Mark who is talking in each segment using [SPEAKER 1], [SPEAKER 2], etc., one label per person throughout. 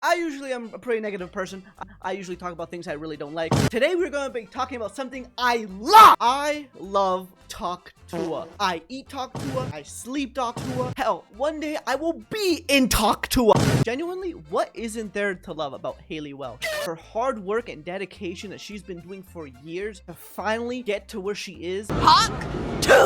[SPEAKER 1] I usually am a pretty negative person. I usually talk about things I really don't like. Today we're going to be talking about something I love. I love Talk Tuah. I eat Talk Tuah. I sleep Talk Tuah. Hell, one day I will be in Talk Tuah. Genuinely, what isn't there to love about Haley Welch? Her hard work and dedication that she's been doing for years to finally get to where she is.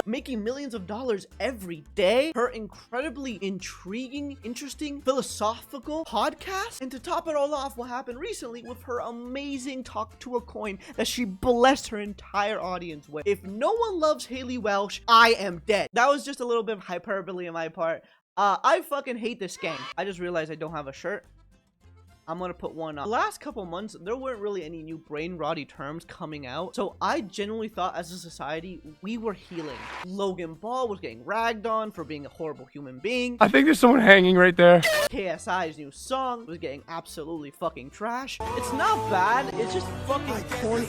[SPEAKER 1] Making millions of dollars every day. Her incredibly intriguing, interesting, philosophical podcast. And to top it all off, what happened recently with her amazing Talk Tuah coin that she blessed her entire audience with. If no one loves Haley Welch, I am dead. That was just a little bit of hyperbole on my part. I fucking hate this gang. I just realized I don't have a shirt. I'm gonna put one on. The last couple months, there weren't really any new brain-rotty terms coming out, so I genuinely thought as a society, we were healing. Logan Paul was getting ragged on for being a horrible human being.
[SPEAKER 2] I think there's someone hanging right there.
[SPEAKER 1] KSI's new song was getting absolutely fucking trash. It's not bad, it's just fucking corny.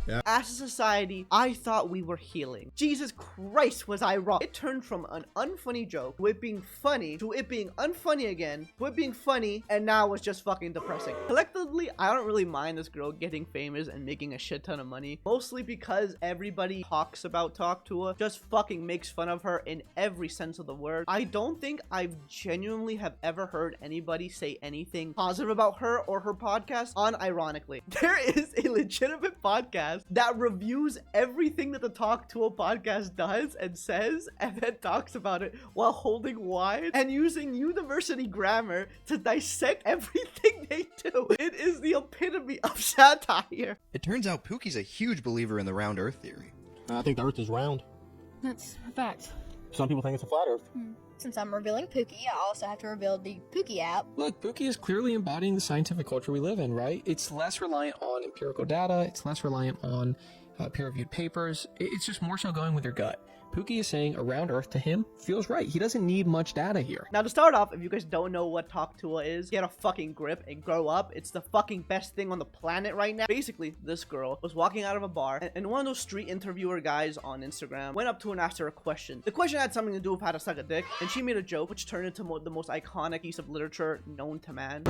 [SPEAKER 1] Yeah. As a society, I thought we were healing. Jesus Christ, was I wrong. It turned from an unfunny joke to it being funny, to it being unfunny again, to it being funny, and now it's just fucking depressing. Collectively, I don't really mind this girl getting famous and making a shit ton of money, mostly because everybody talks about Talk Tuah, just fucking makes fun of her in every sense of the word. I don't think I've genuinely have ever heard anybody say anything positive about her or her podcast unironically. There is a legitimate podcast that reviews everything that the Talk Tuah podcast does and says, and then talks about it while holding wine and using university grammar to dissect everything they do. It is the epitome of satire.
[SPEAKER 3] It turns out Pookie's a huge believer in the round earth theory.
[SPEAKER 4] I think the earth is round.
[SPEAKER 5] That's a fact.
[SPEAKER 4] Some people think it's a flat earth.
[SPEAKER 5] Since I'm revealing Pookie, I also have to reveal the Pookie app.
[SPEAKER 6] Look, Pookie is clearly embodying the scientific culture we live in, right? It's less reliant on empirical data. It's less reliant on peer-reviewed papers. It's just more so going with your gut. Pookie is saying around Earth to him feels right. He doesn't need much data here.
[SPEAKER 1] Now to start off, if you guys don't know what Talk Tuah is, get a fucking grip and grow up. It's the fucking best thing on the planet right now. Basically, this girl was walking out of a bar and one of those street interviewer guys on Instagram went up to her and asked her a question. The question had something to do with how to suck a dick, and she made a joke which turned into the most iconic piece of literature known to man.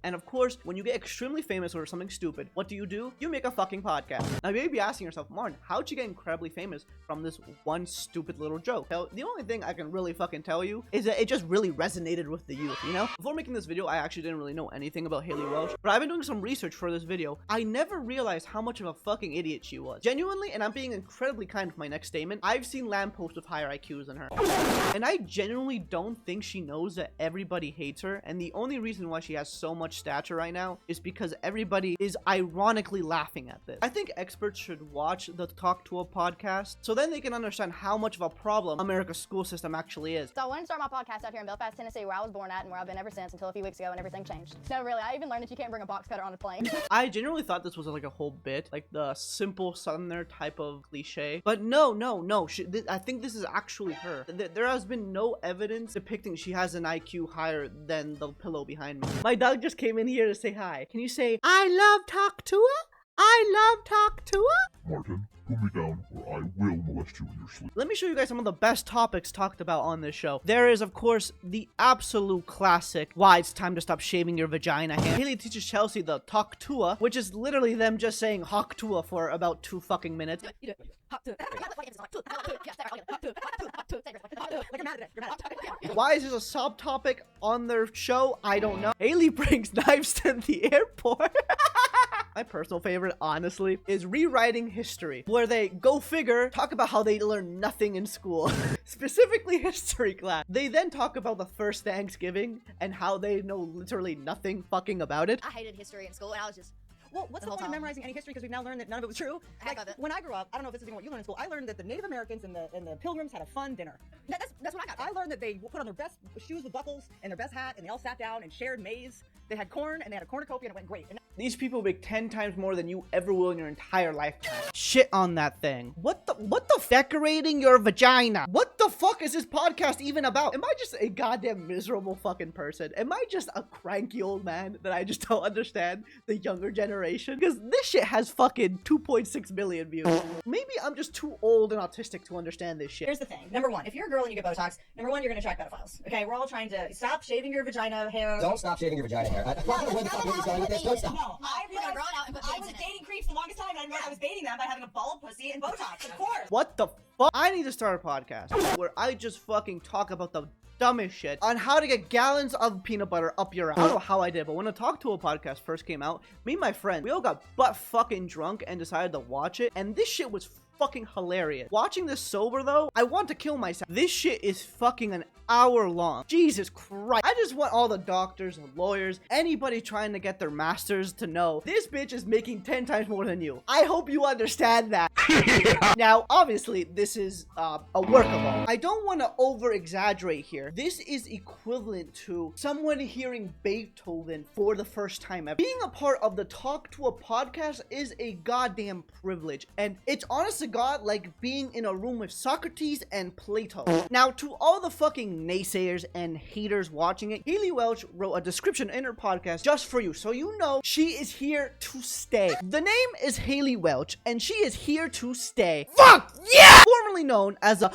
[SPEAKER 1] And of course, when you get extremely famous over something stupid, what do? You make a fucking podcast. Now, you may be asking yourself, Martin, how'd you get incredibly famous from this one stupid little joke? Well, the only thing I can really fucking tell you is that it just really resonated with the youth, you know? Before making this video, I actually didn't really know anything about Haley Welch, but I've been doing some research for this video. I never realized how much of a fucking idiot she was. Genuinely, and I'm being incredibly kind with my next statement, I've seen lampposts with higher IQs than her. And I genuinely don't think she knows that everybody hates her, and the only reason why she has so much stature right now is because everybody is ironically laughing at this. I think experts should watch the Talk Tuah podcast so then they can understand how much of a problem America's school system actually is.
[SPEAKER 7] So I wanted to start my podcast out here in Belfast, Tennessee, where I was born at and where I've been ever since until a few weeks ago and everything changed. No, really, I even learned that you can't bring a box cutter on a plane.
[SPEAKER 1] I genuinely thought this was like a whole bit, like the simple southerner type of cliche, but no. I think this is actually her. There has been no evidence depicting she has an IQ higher than the pillow behind me. My dog just came in here to say hi. Can you say, I love Talk Tuah? I love Talk Tuah?
[SPEAKER 8] Martin, put me down or I will molest you in your sleep.
[SPEAKER 1] Let me show you guys some of the best topics talked about on this show. There is, of course, the absolute classic, why it's time to stop shaving your vagina. Haley teaches Chelsea the Talk Tuah, which is literally them just saying Hawk Tuah for about 2 fucking minutes. Why is this a subtopic on their show? I don't know. Haley brings knives to the airport. My personal favorite, honestly, is rewriting history, where they, go figure, talk about how they learn nothing in school, specifically history class. They then talk about the first Thanksgiving and how they know literally nothing fucking about it.
[SPEAKER 7] I hated history in school and I was just...
[SPEAKER 9] Well, what's the point of memorizing any history because we've now learned that none of it was true? Like, when I grew up, I don't know if this is even what you learned in school, I learned that the Native Americans and the Pilgrims had a fun dinner. That's what I got. I learned that they put on their best shoes with buckles and their best hat and they all sat down and shared maize. They had corn and they had a cornucopia and it went great. And
[SPEAKER 1] These people make 10 times more than you ever will in your entire lifetime. Shit on that thing. What the decorating your vagina? What the fuck is this podcast even about? Am I just a goddamn miserable fucking person? Am I just a cranky old man that I just don't understand the younger generation? Because this shit has fucking 2.6 million views. Maybe I'm just too old and autistic to understand this shit.
[SPEAKER 9] Here's the thing. Number one, if you're a girl and you get Botox, number one, you're gonna attract pedophiles. Okay, we're all trying to stop shaving your vagina hair.
[SPEAKER 2] Don't stop shaving your vagina hair. I don't know where the fuck you're going with this. Don't stop.
[SPEAKER 9] No, I was dating creeps the longest time, and I realized I was dating them by having a bald pussy and Botox. Of course.
[SPEAKER 1] What the fuck? I need to start a podcast where I just fucking talk about the dumbest shit on how to get gallons of peanut butter up your ass. I don't know how I did, but when the Talk to a podcast first came out, me and my friend, we all got butt fucking drunk and decided to watch it, and this shit was fucking hilarious. Watching this sober though, I want to kill myself. This shit is fucking an hour long. Jesus Christ. I just want all the doctors and lawyers, anybody trying to get their masters to know this bitch is making 10 times more than you. I hope you understand that. Now, obviously, this is a work of art. I don't want to over exaggerate here. This is equivalent to someone hearing Beethoven for the first time ever. Being a part of the Talk to a podcast is a goddamn privilege, and it's honest to God like being in a room with Socrates and Plato. Now, to all the fucking naysayers and haters watching it, Haley Welch wrote a description in her podcast just for you, so you know she is here to stay. The name is Haley Welch, and she is here to stay. Fuck yeah! Formerly known as a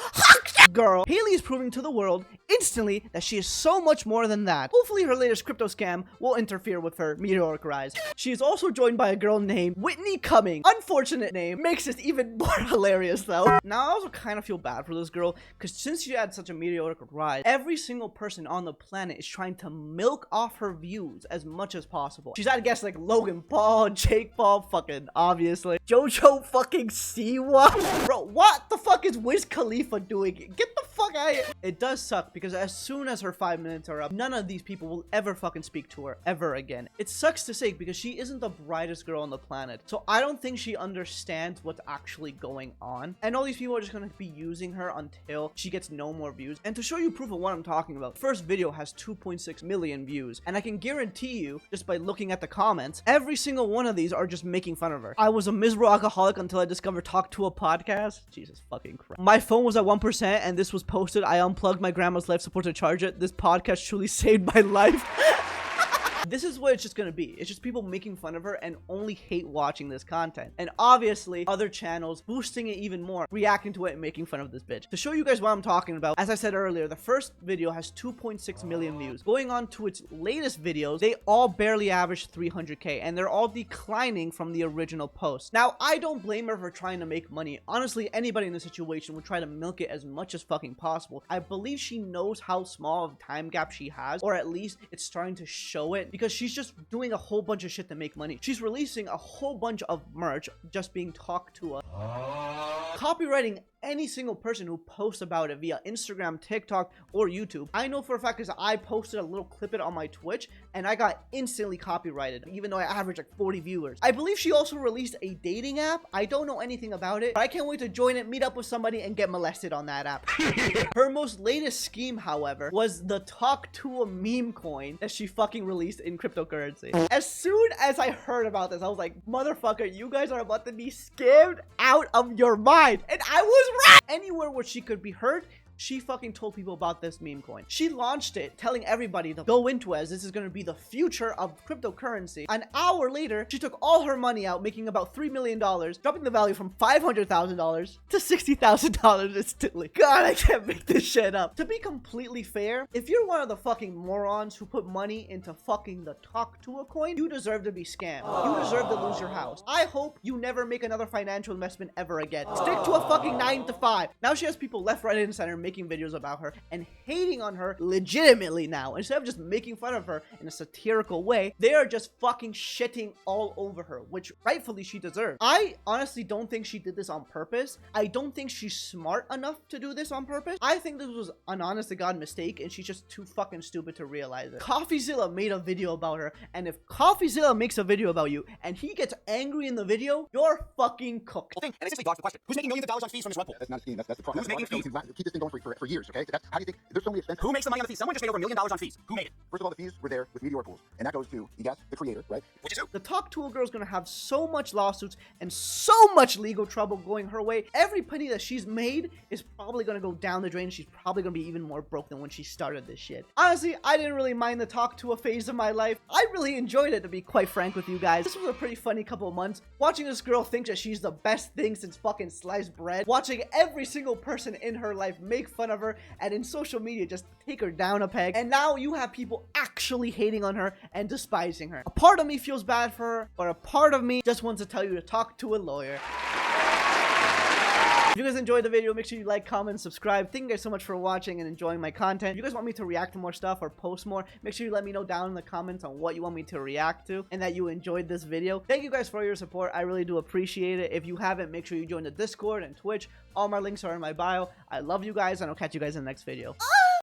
[SPEAKER 1] girl, Haley is proving to the world instantly that she is so much more than that. Hopefully her latest crypto scam will interfere with her meteoric rise. She is also joined by a girl named Whitney Cumming. Unfortunate name, makes this even more hilarious though. Now I also kind of feel bad for this girl, because since she had such a meteoric rise, every single person on the planet is trying to milk off her views as much as possible. She's had guests like Logan Paul, Jake Paul, fucking obviously, Jojo fucking Siwa. Bro, what the fuck is Wiz Khalifa doing? Get the fuck out of here. It does suck because as soon as her 5 minutes are up, none of these people will ever fucking speak to her ever again. It sucks to say because she isn't the brightest girl on the planet. So I don't think she understands what's actually going on. And all these people are just going to be using her until she gets no more views. And to show you proof of what I'm talking about, the first video has 2.6 million views. And I can guarantee you, just by looking at the comments, every single one of these are just making fun of her. I was a miserable alcoholic until I discovered Talk to a podcast. Jesus fucking Christ. My phone was at 1% and this was posted. I unplugged my grandma's life support to charge it. This podcast truly saved my life. This is what it's just gonna be. It's just people making fun of her and only hate watching this content. And obviously, other channels boosting it even more, reacting to it and making fun of this bitch. To show you guys what I'm talking about, as I said earlier, the first video has 2.6 million views. Going on to its latest videos, they all barely average 300k, and they're all declining from the original post. Now, I don't blame her for trying to make money. Honestly, anybody in this situation would try to milk it as much as fucking possible. I believe she knows how small of a time gap she has, or at least it's starting to show it, because she's just doing a whole bunch of shit to make money. She's releasing a whole bunch of merch just being talked to us. Copywriting any single person who posts about it via Instagram, TikTok, or YouTube. I know for a fact because I posted a little clip it on my Twitch and I got instantly copyrighted, even though I average like 40 viewers. I believe she also released a dating app. I don't know anything about it, but I can't wait to join it, meet up with somebody, and get molested on that app. Her most latest scheme, however, was the Talk to a meme coin that she fucking released in cryptocurrency. As soon as I heard about this, I was like, motherfucker, you guys are about to be scammed out of your mind. And I was right. Anywhere where she could be heard, she fucking told people about this meme coin. She launched it, telling everybody to go into it as this is going to be the future of cryptocurrency. An hour later, she took all her money out, making about $3 million, dropping the value from $500,000 to $60,000 instantly. God, I can't make this shit up. To be completely fair, if you're one of the fucking morons who put money into fucking the Talk to a coin, you deserve to be scammed. You deserve to lose your house. I hope you never make another financial investment ever again. Stick to a fucking 9 to 5. Now she has people left, right, and center making videos about her and hating on her legitimately now. Instead of just making fun of her in a satirical way, they are just fucking shitting all over her, which rightfully she deserves. I honestly don't think she did this on purpose. I don't think she's smart enough to do this on purpose. I think this was an honest to God mistake and she's just too fucking stupid to realize it. CoffeeZilla made a video about her, and if CoffeeZilla makes a video about you and he gets angry in the video, you're fucking cooked.
[SPEAKER 2] And it simply dodged the question. Who's making millions of dollars on fees from this web pool?
[SPEAKER 4] That's not a scheme. That's the problem.
[SPEAKER 2] Who's making fees?
[SPEAKER 4] Keep this thing going
[SPEAKER 2] for years, okay? That's, how do you think, there's so many expenses. Who makes the money on the fees? Someone just made over $1 million on fees. Who made it? First of all, the fees were there with Meteor Pools, and that goes to, you guess, the creator, right? Which is who?
[SPEAKER 1] The Talk Tool girl is going to have so much lawsuits and so much legal trouble going her way. Every penny that she's made is probably going to go down the drain. She's probably going to be even more broke than when she started this shit. Honestly, I didn't really mind the Talk Tool phase of my life. I really enjoyed it, to be quite frank with you guys. This was a pretty funny couple of months. Watching this girl think that she's the best thing since fucking sliced bread. Watching every single person in her life make fun of her and in social media just take her down a peg. And now you have people actually hating on her and despising her. A part of me feels bad for her, but a part of me just wants to tell you to talk to a lawyer. If you guys enjoyed the video, make sure you like, comment, subscribe. Thank you guys so much for watching and enjoying my content. If you guys want me to react to more stuff or post more, make sure you let me know down in the comments on what you want me to react to and that you enjoyed this video. Thank you guys for your support. I really do appreciate it. If you haven't, make sure you join the Discord and Twitch. All my links are in my bio. I love you guys, and I'll catch you guys in the next video.